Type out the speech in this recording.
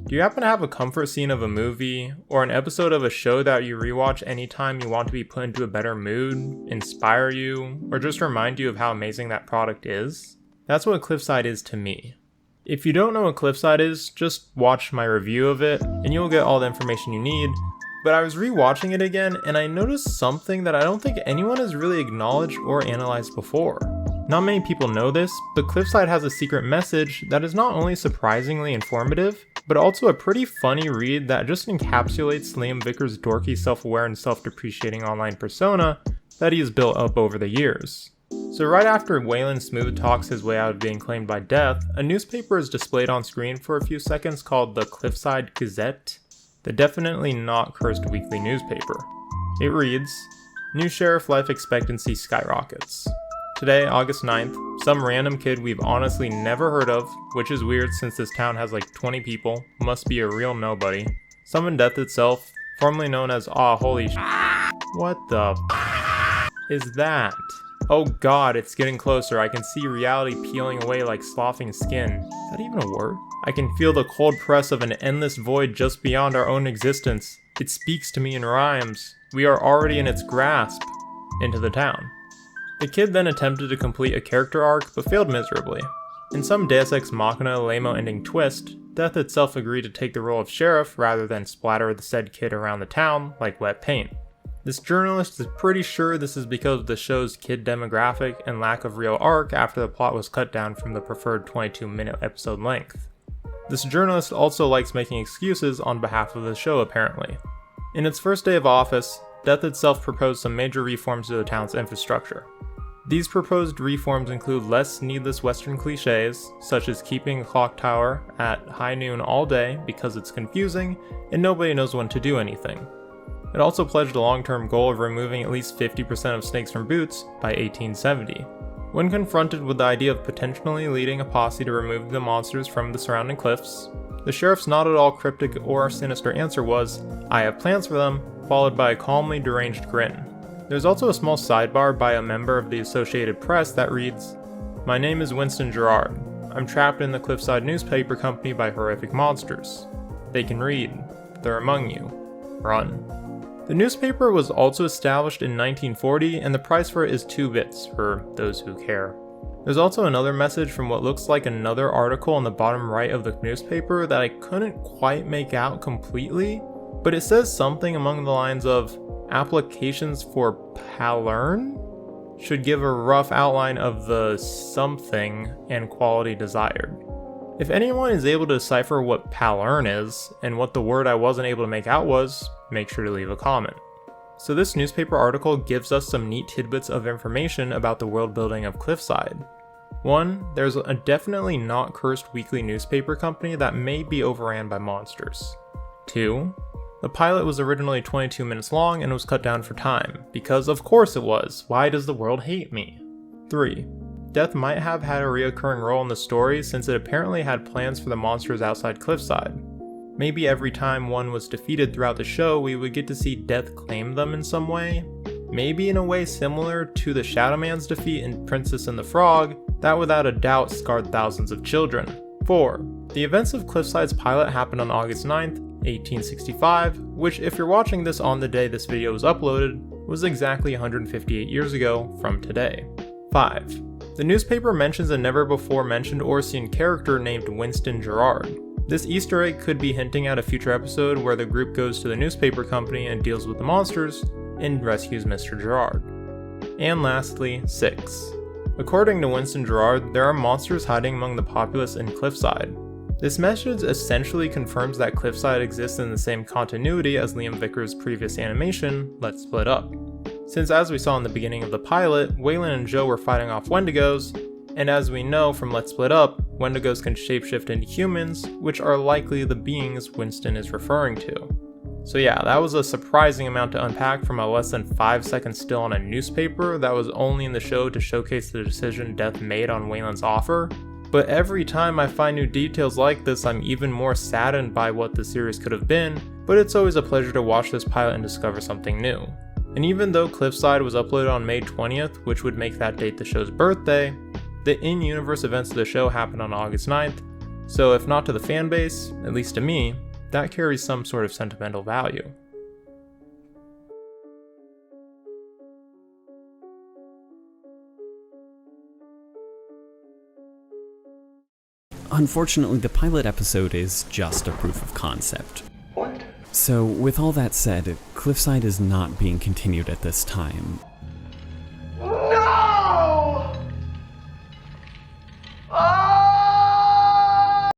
Do you happen to have a comfort scene of a movie, or an episode of a show that you rewatch anytime you want to be put into a better mood, inspire you, or just remind you of how amazing that product is? That's what Cliffside is to me. If you don't know what Cliffside is, just watch my review of it, and you'll get all the information you need. But I was rewatching it again, and I noticed something that I don't think anyone has really acknowledged or analyzed before. Not many people know this, but Cliffside has a secret message that is not only surprisingly informative, but also a pretty funny read that just encapsulates Liam Vickers' dorky, self-aware, and self-depreciating online persona that he has built up over the years. So right after Waylon smooth talks his way out of being claimed by death, a newspaper is displayed on screen for a few seconds called the Cliffside Gazette, the definitely not cursed weekly newspaper. It reads, "New sheriff life expectancy skyrockets. Today, August 9th, some random kid we've honestly never heard of, which is weird since this town has like 20 people, must be a real nobody, summoned death itself, formerly known as holy sh**. What the is that? Oh god, it's getting closer. I can see reality peeling away like sloughing skin. Is that even a word? I can feel the cold press of an endless void just beyond our own existence. It speaks to me in rhymes. We are already in its grasp. Into the town." The kid then attempted to complete a character arc, but failed miserably. In some Deus Ex Machina lame-o ending twist, Death itself agreed to take the role of sheriff rather than splatter the said kid around the town like wet paint. This journalist is pretty sure this is because of the show's kid demographic and lack of real arc after the plot was cut down from the preferred 22-minute episode length. This journalist also likes making excuses on behalf of the show apparently. In its first day of office, Death itself proposed some major reforms to the town's infrastructure. These proposed reforms include less needless Western cliches, such as keeping a clock tower at high noon all day because it's confusing and nobody knows when to do anything. It also pledged a long-term goal of removing at least 50% of snakes from boots by 1870. When confronted with the idea of potentially leading a posse to remove the monsters from the surrounding cliffs, the sheriff's not at all cryptic or sinister answer was, "I have plans for them," followed by a calmly deranged grin. There's also a small sidebar by a member of the Associated Press that reads, "My name is Winston Gerard. I'm trapped in the Cliffside newspaper company by horrific monsters. They can read. They're among you. Run." The newspaper was also established in 1940 and the price for it is 2 bits for those who care. There's also another message from what looks like another article on the bottom right of the newspaper that I couldn't quite make out completely, but it says something along the lines of, "Applications for Palern should give a rough outline of the something and quality desired." If anyone is able to decipher what Palern is, and what the word I wasn't able to make out was, make sure to leave a comment. So this newspaper article gives us some neat tidbits of information about the world building of Cliffside. 1. There's a definitely not cursed weekly newspaper company that may be overran by monsters. 2. The pilot was originally 22 minutes long and was cut down for time, because of course it was, why does the world hate me? 3. Death might have had a reoccurring role in the story since it apparently had plans for the monsters outside Cliffside. Maybe every time one was defeated throughout the show we would get to see Death claim them in some way. Maybe in a way similar to the Shadow Man's defeat in Princess and the Frog, that without a doubt scarred thousands of children. 4. The events of Cliffside's pilot happened on August 9th, 1865, which if you're watching this on the day this video was uploaded, was exactly 158 years ago from today. 5. The newspaper mentions a never before mentioned or seen character named Winston Gerard. This Easter egg could be hinting at a future episode where the group goes to the newspaper company and deals with the monsters and rescues Mr. Gerard. And lastly, 6. According to Winston Gerard, there are monsters hiding among the populace in Cliffside. This message essentially confirms that Cliffside exists in the same continuity as Liam Vickers' previous animation, Let's Split Up. Since as we saw in the beginning of the pilot, Waylon and Joe were fighting off Wendigos, and as we know from Let's Split Up, Wendigos can shapeshift into humans, which are likely the beings Winston is referring to. So yeah, that was a surprising amount to unpack from a less than 5-second still on a newspaper that was only in the show to showcase the decision Death made on Waylon's offer. But every time I find new details like this, I'm even more saddened by what the series could have been, but it's always a pleasure to watch this pilot and discover something new. And even though Cliffside was uploaded on May 20th, which would make that date the show's birthday, the in-universe events of the show happened on August 9th, So if not to the fanbase, at least to me, that carries some sort of sentimental value. Unfortunately, the pilot episode is just a proof of concept. What? So, with all that said, Cliffside is not being continued at this time.